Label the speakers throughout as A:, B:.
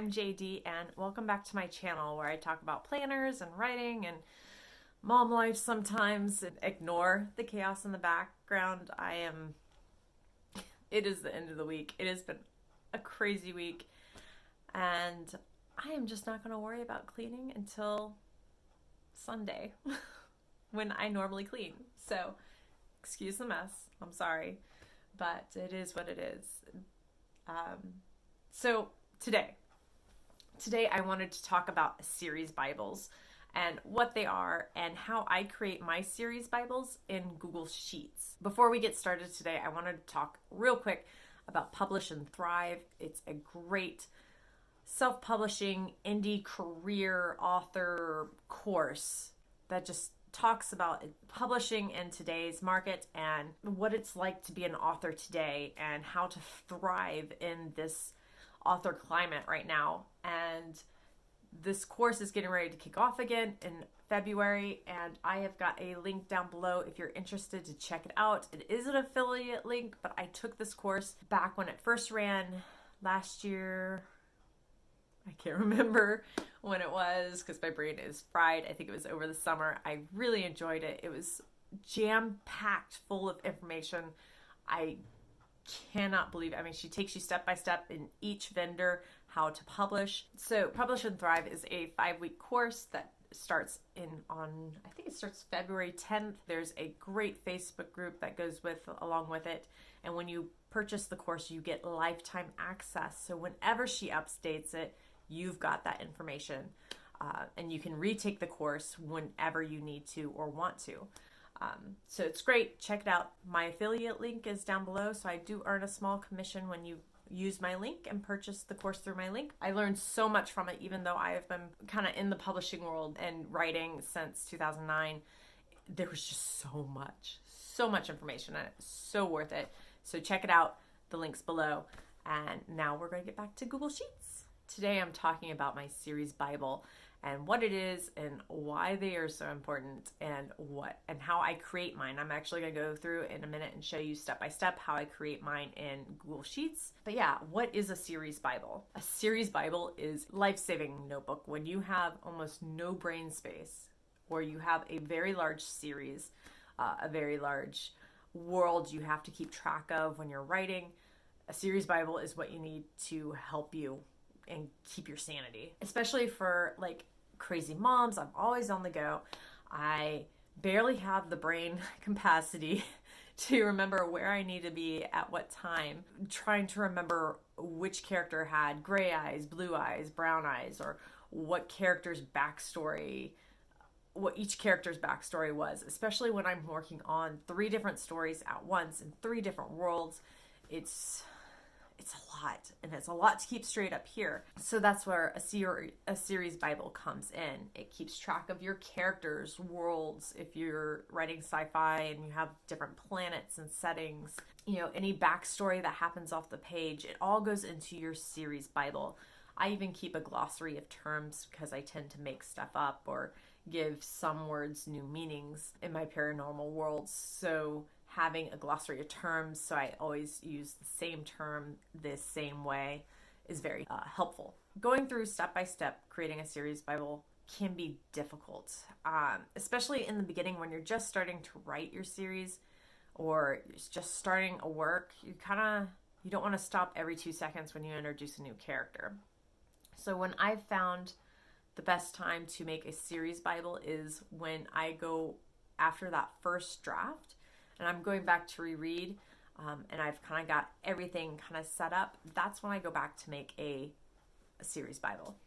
A: I'm JD, and welcome back to my channel where I talk about planners and writing and mom life sometimes and ignore the chaos in the background. It is the end of the week. It has been a crazy week, and I am just not going to worry about cleaning until Sunday when I normally clean. So, excuse the mess. I'm sorry, but it is what it is. So today I wanted to talk about series Bibles and what they are and how I create my series Bibles in Google Sheets. Before we get started today, I wanted to talk real quick about Publish and Thrive. It's a great self-publishing indie career author course that just talks about publishing in today's market and what it's like to be an author today and how to thrive in this author climate right now. And this course is getting ready to kick off again in February, and I have got a link down below if you're interested to check it out. It is an affiliate link, but I took this course back when it first ran last year. I can't remember when it was because my brain is fried. I think it was over the summer. I really enjoyed it. It was jam-packed full of information. I cannot believe it. I mean, she takes you step by step in each vendor how to publish. So Publish and Thrive is a 5-week course that starts I think it starts February 10th. There's a great Facebook group that goes along with it. And when you purchase the course, you get lifetime access. So whenever she updates it, you've got that information. And you can retake the course whenever you need to or want to. So it's great. Check it out. My affiliate link is down below. So I do earn a small commission when you use my link and purchase the course through my link. I learned so much from it, even though I have been kind of in the publishing world and writing since 2009. There was just so much information in it. So worth it. So check it out. The link's below. And now we're going to get back to Google Sheets. Today I'm talking about my series Bible and what it is and why they are so important and how I create mine. I'm actually going to go through in a minute and show you step by step how I create mine in Google Sheets. But yeah, what is a series Bible? A series Bible is life-saving notebook when you have almost no brain space or you have a very large series, a very large world you have to keep track of when you're writing. A series Bible is what you need to help you and keep your sanity, especially for like crazy moms. I'm always on the go. I barely have the brain capacity to remember where I need to be at what time, trying to remember which character had gray eyes, blue eyes, brown eyes, or what each character's backstory was, especially when I'm working on 3 different stories at once in 3 different worlds. It's a lot, and it's a lot to keep straight up here. So that's where a series Bible comes in. It keeps track of your characters' worlds. If you're writing sci-fi and you have different planets and settings, any backstory that happens off the page, it all goes into your series Bible. I even keep a glossary of terms because I tend to make stuff up or give some words new meanings in my paranormal worlds. So having a glossary of terms, so I always use the same term the same way, is very helpful. Going through step by step creating a series Bible can be difficult, especially in the beginning when you're just starting to write your series or you're just starting a work. You don't want to stop every 2 seconds when you introduce a new character. So when I've found the best time to make a series Bible is when I go after that first draft and I'm going back to reread, and I've kind of got everything kind of set up. That's when I go back to make a series Bible,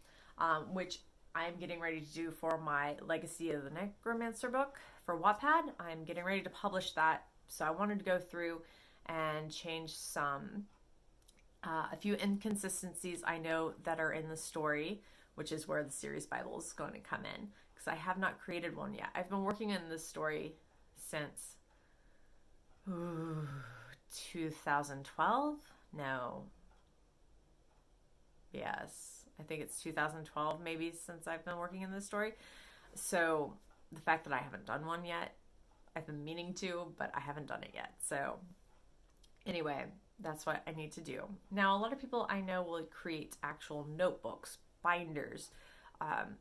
A: which I'm getting ready to do for my Legacy of the Necromancer book for Wattpad. I'm getting ready to publish that, so I wanted to go through and change a few inconsistencies I know that are in the story, which is where the series Bible is going to come in, because I have not created one yet. I've been working in this story since 2012? No. Yes, I think it's 2012 maybe since I've been working in this story. So the fact that I haven't done one yet, I've been meaning to, but I haven't done it yet. So anyway, That's what I need to do. Now, a lot of people I know will create actual notebooks, binders,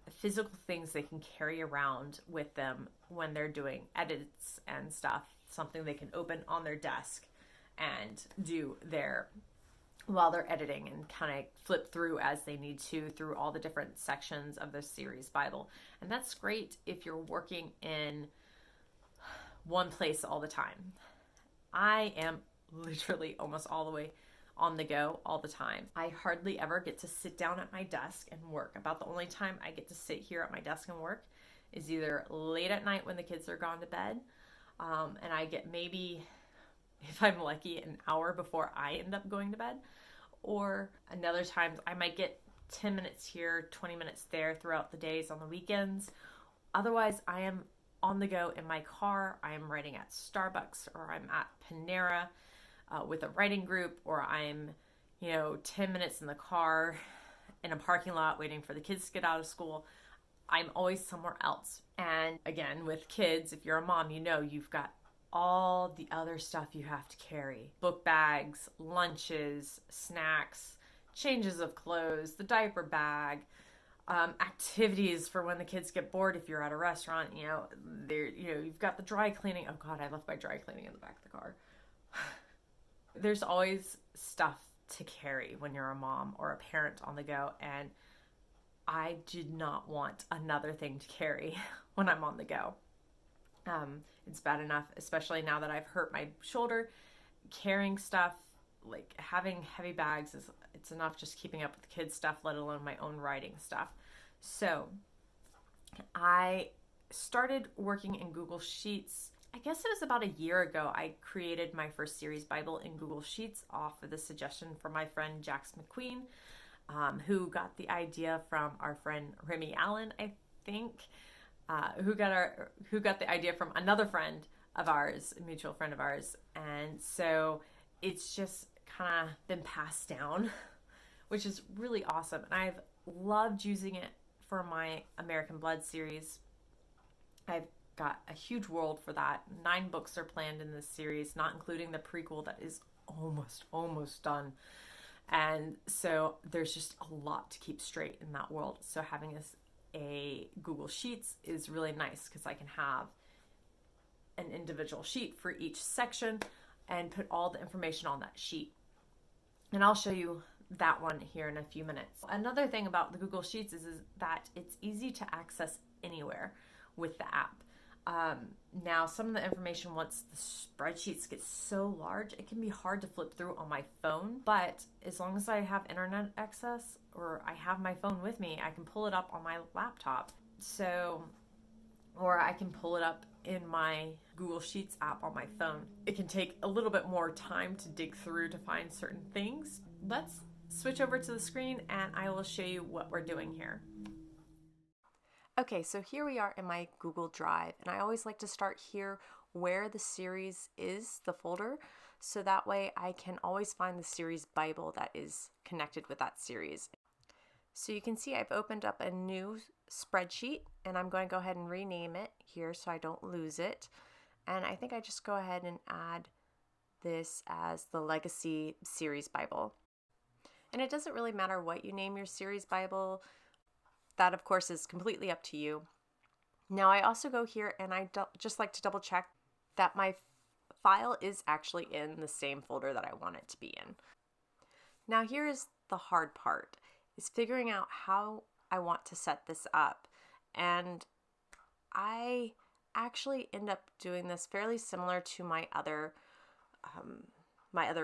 A: physical things they can carry around with them when they're doing edits and stuff, something they can open on their desk and do their while they're editing and kind of flip through as they need to through all the different sections of the series Bible. And that's great if you're working in one place all the time. I am literally almost all the way on the go all the time. I hardly ever get to sit down at my desk and work. About the only time I get to sit here at my desk and work is either late at night when the kids are gone to bed, and I get maybe, if I'm lucky, an hour before I end up going to bed, or another times I might get 10 minutes here, 20 minutes there throughout the days on the weekends. Otherwise, I am on the go in my car. I am writing at Starbucks, or I'm at Panera with a writing group, or I'm 10 minutes in the car in a parking lot waiting for the kids to get out of school. I'm always somewhere else. And again, with kids, if you're a mom, you've got all the other stuff you have to carry. Book bags, lunches, snacks, changes of clothes, the diaper bag, activities for when the kids get bored. If you're at a restaurant, you've got the dry cleaning. Oh God, I left my dry cleaning in the back of the car. There's always stuff to carry when you're a mom or a parent on the go, and I did not want another thing to carry when I'm on the go. It's bad enough, especially now that I've hurt my shoulder. Carrying stuff, like having heavy bags, it's enough just keeping up with the kids' stuff, let alone my own writing stuff. So I started working in Google Sheets. I guess it was about a year ago. I created my first series Bible in Google Sheets off of the suggestion from my friend Jax McQueen, who got the idea from our friend Remy Allen, I think, who got the idea from another friend of ours, a mutual friend of ours. And so it's just kind of been passed down, which is really awesome. And I've loved using it for my American Blood series. I've got a huge world for that. 9 books are planned in this series, not including the prequel that is almost done. And so there's just a lot to keep straight in that world. So having a Google Sheets is really nice because I can have an individual sheet for each section and put all the information on that sheet. And I'll show you that one here in a few minutes. Another thing about the Google Sheets is that it's easy to access anywhere with the app. Now, some of the information, once the spreadsheets get so large, it can be hard to flip through on my phone. But as long as I have internet access or I have my phone with me, I can pull it up on my laptop. Or I can pull it up in my Google Sheets app on my phone. It can take a little bit more time to dig through to find certain things. Let's switch over to the screen and I will show you what we're doing here. Okay, so here we are in my Google Drive, and I always like to start here where the series is, the folder, so that way I can always find the series Bible that is connected with that series. So you can see I've opened up a new spreadsheet, and I'm going to go ahead and rename it here so I don't lose it. And I think I just go ahead and add this as the Legacy Series Bible. And it doesn't really matter what you name your series Bible. That, of course, is completely up to you. Now, I also go here and I just like to double check that my file is actually in the same folder that I want it to be in. Now, here is the hard part, is figuring out how I want to set this up. And I actually end up doing this fairly similar to my other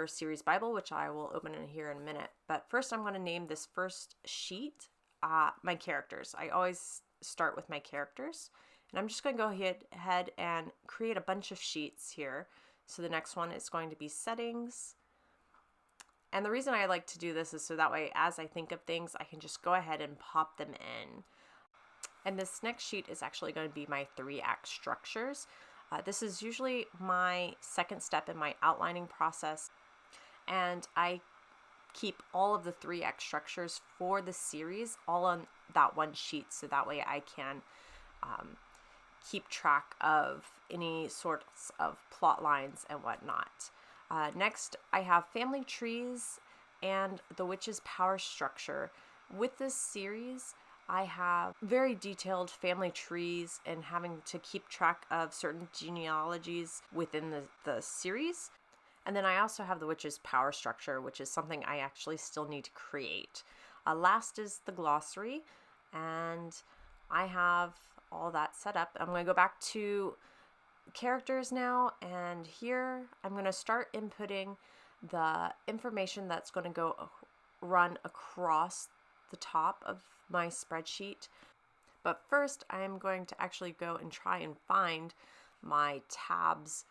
A: series Bible, which I will open in here in a minute. But first, I'm going to name this first sheet my characters. I always start with my characters, and I'm just going to go ahead and create a bunch of sheets here. So the next one is going to be settings, and the reason I like to do this is so that way as I think of things I can just go ahead and pop them in. And this next sheet is actually going to be my 3-act structures. This is usually my second step in my outlining process, and I keep all of the 3-act structures for the series all on that one sheet, so that way I can keep track of any sorts of plot lines and whatnot. Next, I have family trees and the witch's power structure. With this series, I have very detailed family trees and having to keep track of certain genealogies within the series. And then I also have the witch's power structure, which is something I actually still need to create. Last is the glossary, and I have all that set up. I'm going to go back to characters now, and here I'm going to start inputting the information that's going to go run across the top of my spreadsheet. But first, I'm going to actually go and try and find my tabs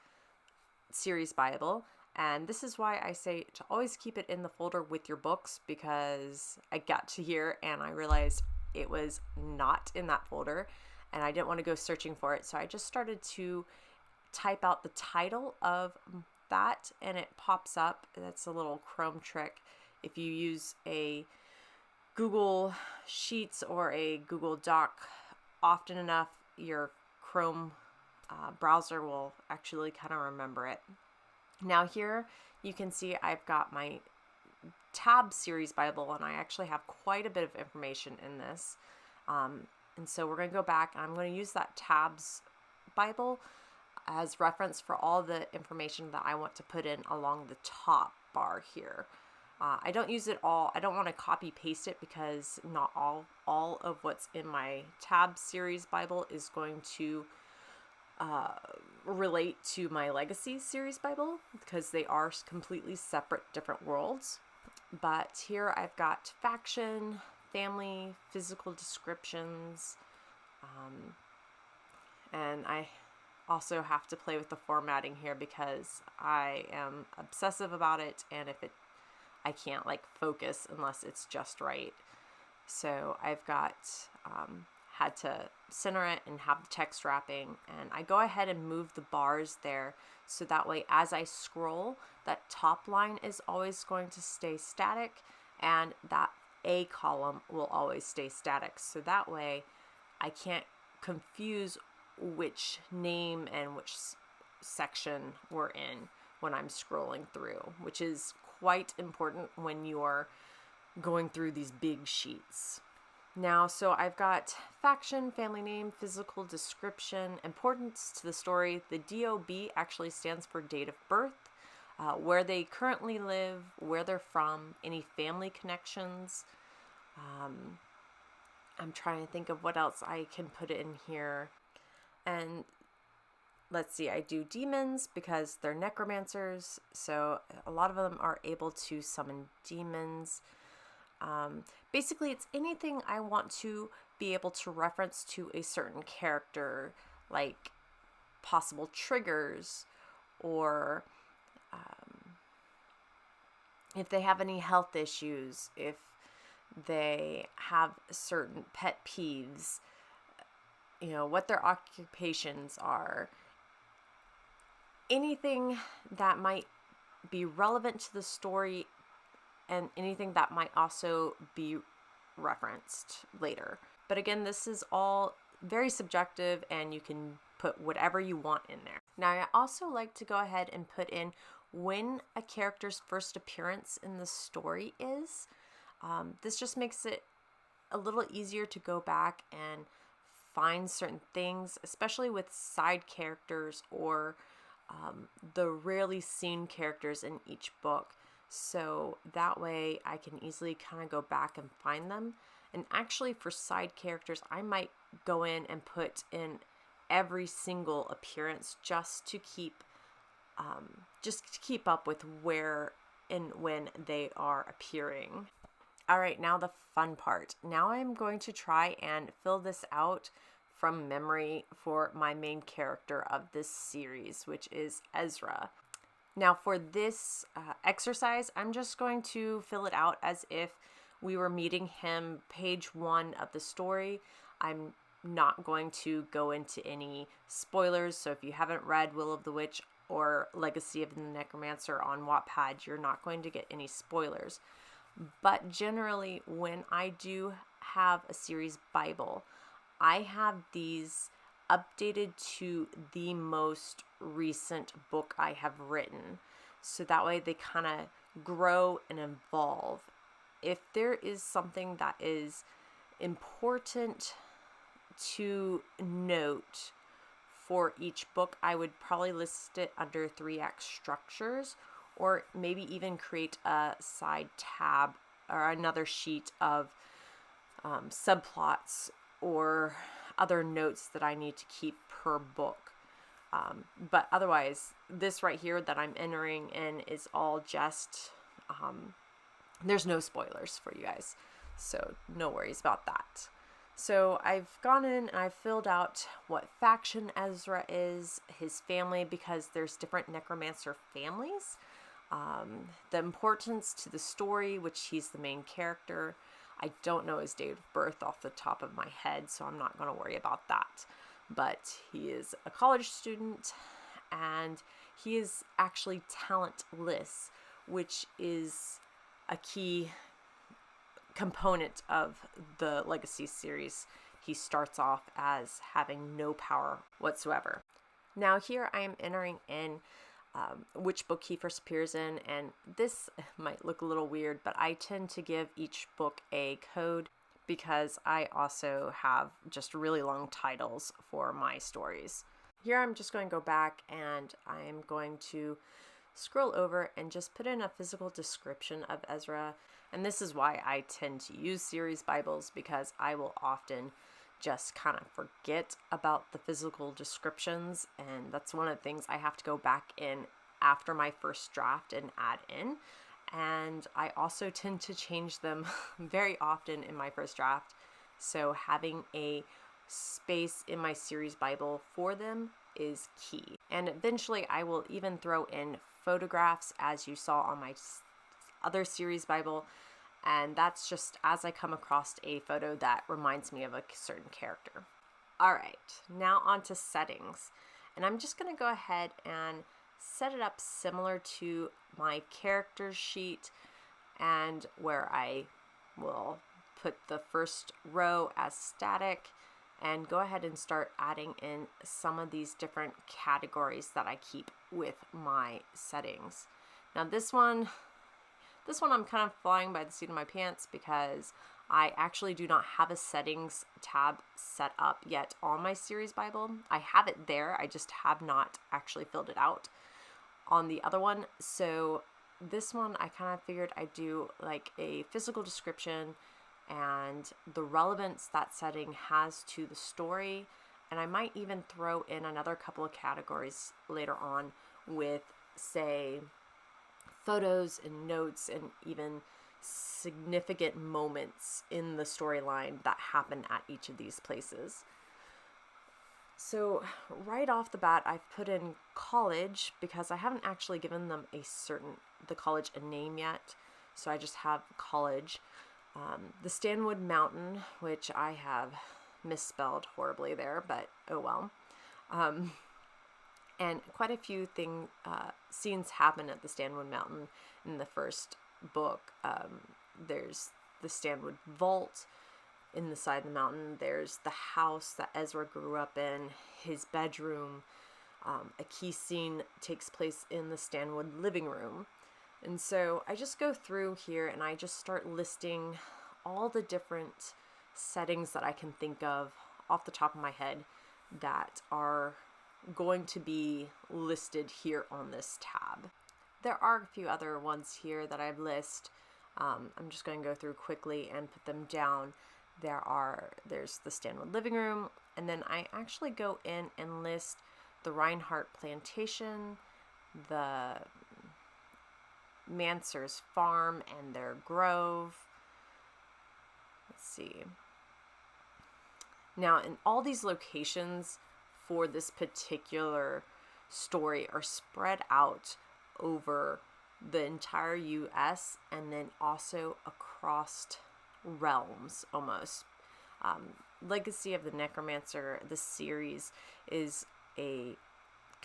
A: series Bible. And this is why I say to always keep it in the folder with your books, because I got to here and I realized it was not in that folder and I didn't want to go searching for it. So I just started to type out the title of that and it pops up. That's a little Chrome trick. If you use a Google Sheets or a Google Doc often enough, your Chrome browser will actually kind of remember it. Now here you can see I've got my tab series Bible, and I actually have quite a bit of information in this. And so we're going to go back and I'm going to use that tabs Bible as reference for all the information that I want to put in along the top bar here. I don't use it all. I don't want to copy paste it because not all of what's in my tab series Bible is going to relate to my legacy series Bible, because they are completely separate different worlds. But here I've got faction, family, physical descriptions, and I also have to play with the formatting here because I am obsessive about it, and I can't focus unless it's just right. So I've got had to center it and have the text wrapping, and I go ahead and move the bars there so that way as I scroll, that top line is always going to stay static and that A column will always stay static, so that way I can't confuse which name and which section we're in when I'm scrolling through, which is quite important when you're going through these big sheets. Now, so I've got faction, family name, physical description, importance to the story. The DOB actually stands for date of birth, where they currently live, where they're from, any family connections. I'm trying to think of what else I can put in here. And let's see, I do demons because they're necromancers, so a lot of them are able to summon demons. Basically, it's anything I want to be able to reference to a certain character, like possible triggers, or if they have any health issues, if they have certain pet peeves, what their occupations are, anything that might be relevant to the story and anything that might also be referenced later. But again, this is all very subjective and you can put whatever you want in there. Now, I also like to go ahead and put in when a character's first appearance in the story is. This just makes it a little easier to go back and find certain things, especially with side characters or the rarely seen characters in each book. So that way I can easily kind of go back and find them. And actually for side characters, I might go in and put in every single appearance just to keep up with where and when they are appearing. All right, now the fun part. Now I'm going to try and fill this out from memory for my main character of this series, which is Ezra. Now for this exercise, I'm just going to fill it out as if we were meeting him page 1 of the story. I'm not going to go into any spoilers, so if you haven't read Will of the Witch or Legacy of the Necromancer on Wattpad, you're not going to get any spoilers. But generally, when I do have a series Bible, I have these updated to the most recent book I have written. so that way they kind of grow and evolve. If there is something that is important to note for each book, I would probably list it under 3-act structures, or maybe even create a side tab or another sheet of subplots or other notes that I need to keep per book. But otherwise, this right here that I'm entering in is all just, there's no spoilers for you guys, so no worries about that. So I've gone in and I've filled out what faction Ezra is, his family, because there's different necromancer families. The importance to the story, which he's the main character. I don't know his date of birth off the top of my head, so I'm not going to worry about that. But he is a college student, and he is actually talentless, which is a key component of the Legacy series. He starts off as having no power whatsoever. Now here I am entering in which book he first appears in, and this might look a little weird, but I tend to give each book a code because I also have just really long titles for my stories. Here I'm just going to go back and I'm going to scroll over and just put in a physical description of Ezra. And this is why I tend to use series Bibles, because I will often just kind of forget about the physical descriptions, and that's one of the things I have to go back in after my first draft and add in. And I also tend to change them very often in my first draft, so having a space in my series Bible for them is key. And eventually I will even throw in photographs, as you saw on my other series Bible, and that's just as I come across a photo that reminds me of a certain character. Alright, now on to settings. And I'm just going to go ahead and set it up similar to my character sheet, and where I will put the first row as static and go ahead and start adding in some of these different categories that I keep with my settings. Now this one I'm kind of flying by the seat of my pants because I actually do not have a settings tab set up yet on my series Bible. I have it there, I just have not actually filled it out on the other one. So this one I kind of figured I'd do like a physical description and the relevance that setting has to the story, and I might even throw in another couple of categories later on with, say, photos and notes and even significant moments in the storyline that happen at each of these places. So right off the bat, I've put in college because I haven't actually given them the college a name yet. So I just have college. The Stanwood Mountain, which I have misspelled horribly there, but oh well. And quite a few scenes happen at the Stanwood Mountain in the first book. There's the Stanwood Vault in the side of the mountain. There's the house that Ezra grew up in, his bedroom. A key scene takes place in the Stanwood living room. And so I just go through here and I just start listing all the different settings that I can think of off the top of my head that are going to be listed here on this tab. There are a few other ones here that I've listed. I'm just going to go through quickly and put them down. There's the Stanwood living room, and then I actually go in and list the Reinhardt plantation, the Manser's farm and their grove. Let's see. Now, in all these locations for this particular story are spread out over the entire US and then also across realms almost. Legacy of the Necromancer, the series, is a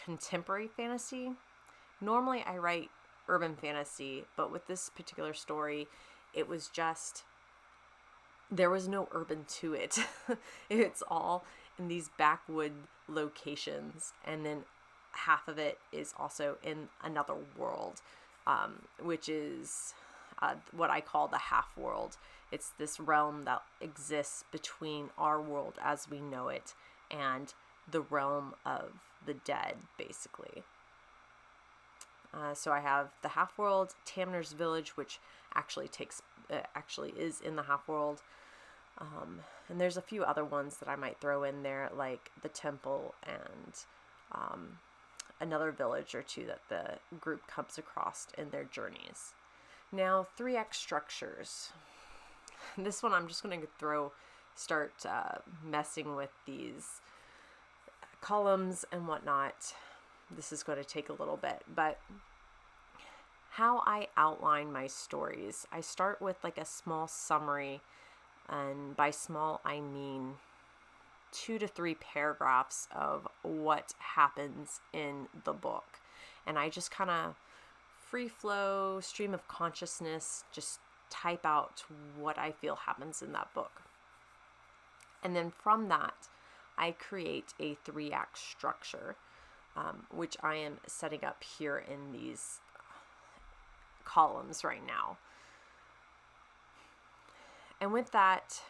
A: contemporary fantasy. Normally I write urban fantasy, but with this particular story, it was just, there was no urban to it. It's all in these backwood locations, and then half of it is also in another world, which is what I call the half world. It's this realm that exists between our world as we know it and the realm of the dead, basically. So I have the half world, Tamner's village, which actually is in the half world. And there's a few other ones that I might throw in there, like the temple and another village or two that the group comes across in their journeys. Now, 3x structures. This one I'm just going to start messing with these columns and whatnot. This is going to take a little bit, but how I outline my stories. I start with like a small summary, and by small I mean 2 to 3 paragraphs of what happens in the book. And I just kind of free flow, stream of consciousness, just type out what I feel happens in that book. And then from that, I create a 3-act structure, which I am setting up here in these columns right now. And with that,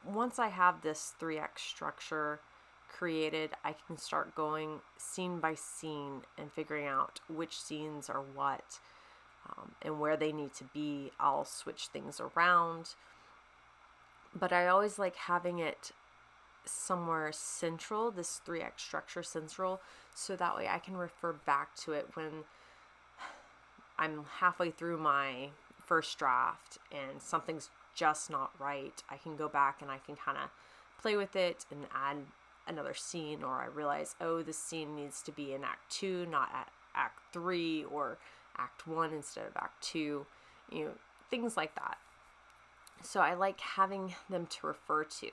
A: once I have this 3-act structure created, I can start going scene by scene and figuring out which scenes are what, and where they need to be. I'll switch things around, but I always like having it somewhere central, this 3-act structure central, so that way I can refer back to it when I'm halfway through my first draft and something's just not right. I can go back and I can kind of play with it and add another scene, or I realize, oh, this scene needs to be in Act 2, not at Act 3, or Act 1 instead of Act 2, things like that. So I like having them to refer to.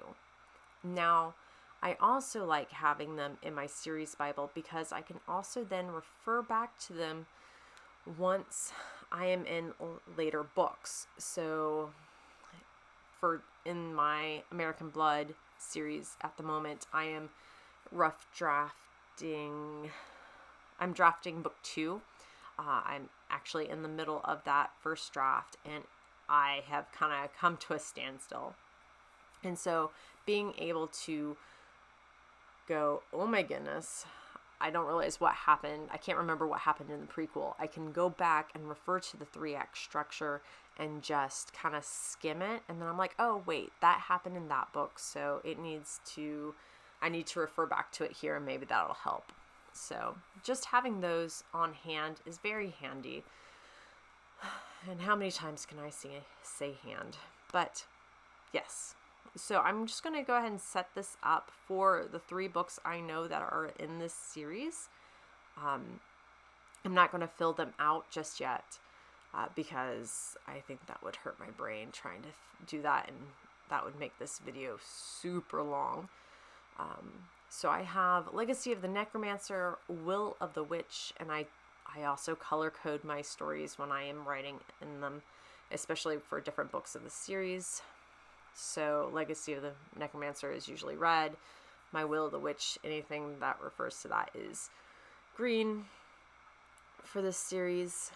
A: Now, I also like having them in my series Bible because I can also then refer back to them once I am in later books. So in my American Blood series at the moment, I am I'm drafting book 2. I'm actually in the middle of that first draft, and I have kind of come to a standstill. And so being able to go, oh my goodness, I don't realize what happened. I can't remember what happened in the prequel. I can go back and refer to the 3-act structure and just kind of skim it. And then I'm like, oh wait, that happened in that book. So I need to refer back to it here, and maybe that'll help. So just having those on hand is very handy. And how many times can I say hand? But yes. So I'm just going to go ahead and set this up for the 3 books I know that are in this series. I'm not going to fill them out just yet because I think that would hurt my brain trying to do that, and that would make this video super long. So I have Legacy of the Necromancer, Will of the Witch, and I also color code my stories when I am writing in them, especially for different books of the series. So Legacy of the Necromancer is usually red. My Will of the Witch, anything that refers to that, is green for this series,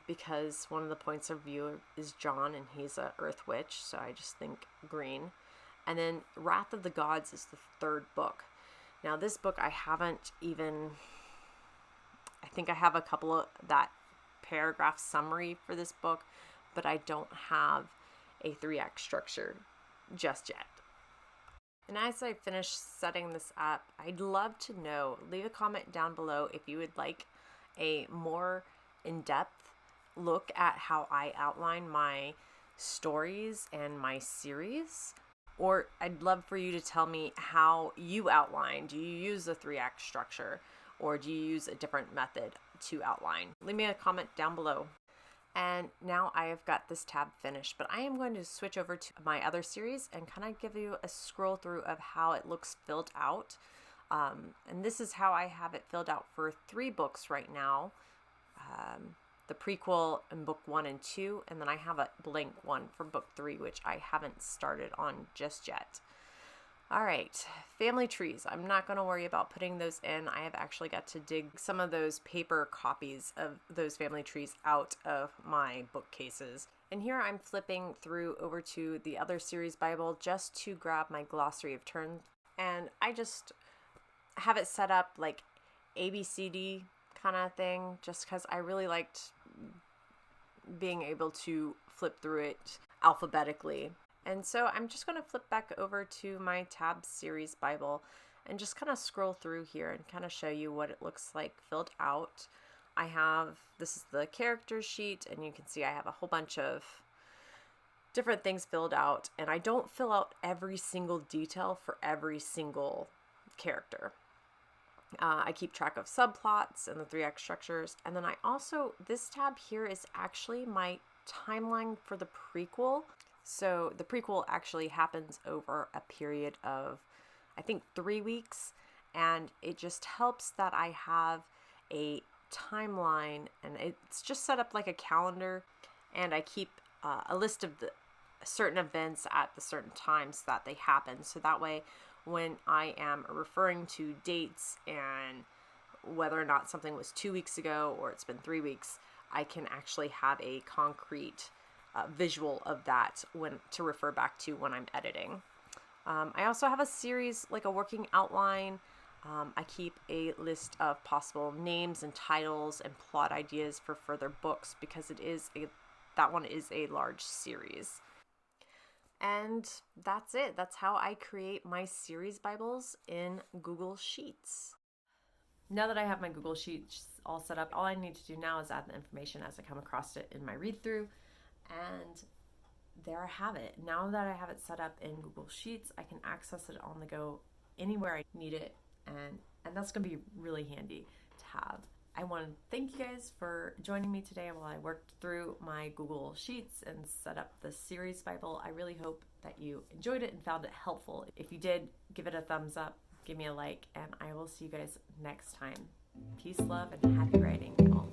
A: because one of the points of view is John, and he's a Earth Witch, so I just think green. And then Wrath of the Gods is the 3rd book. Now this book I think I have a couple of that paragraph summary for this book, but I don't have a 3-act structure just yet. And as I finish setting this up, I'd love to know, leave a comment down below if you would like a more in-depth look at how I outline my stories and my series. Or I'd love for you to tell me how you outline. Do you use a 3-act structure, or do you use a different method to outline? Leave me a comment down below. And now I have got this tab finished, but I am going to switch over to my other series and kind of give you a scroll through of how it looks filled out. And this is how I have it filled out for 3 books right now. The prequel in book 1 and 2, and then I have a blank one for book 3, which I haven't started on just yet. All right, family trees. I'm not going to worry about putting those in. I have actually got to dig some of those paper copies of those family trees out of my bookcases. And here I'm flipping through over to the other series Bible just to grab my glossary of terms. And I just have it set up like ABCD kind of thing, just because I really liked being able to flip through it alphabetically. And so I'm just going to flip back over to my tab series Bible and just kind of scroll through here and kind of show you what it looks like filled out. This is the character sheet, and you can see I have a whole bunch of different things filled out, and I don't fill out every single detail for every single character. I keep track of subplots and the 3-act structures, and then this tab here is actually my timeline for the prequel. So the prequel actually happens over a period of, I think, 3 weeks, and it just helps that I have a timeline, and it's just set up like a calendar, and I keep a list of the certain events at the certain times that they happen, so that way when I am referring to dates and whether or not something was 2 weeks ago or it's been 3 weeks, I can actually have a concrete visual of that to refer back to when I'm editing. I also have a series, like a working outline. I keep a list of possible names and titles and plot ideas for further books because that one is a large series. And that's it. That's how I create my series Bibles in Google Sheets. Now that I have my Google Sheets all set up, all I need to do now is add the information as I come across it in my read through. And there I have it. Now that I have it set up in Google Sheets, I can access it on the go anywhere I need it, and that's going to be really handy to have. I want to thank you guys for joining me today while I worked through my Google Sheets and set up the series Bible. I really hope that you enjoyed it and found it helpful. If you did, give it a thumbs up, give me a like, and I will see you guys next time. Peace, love, and happy writing, y'all.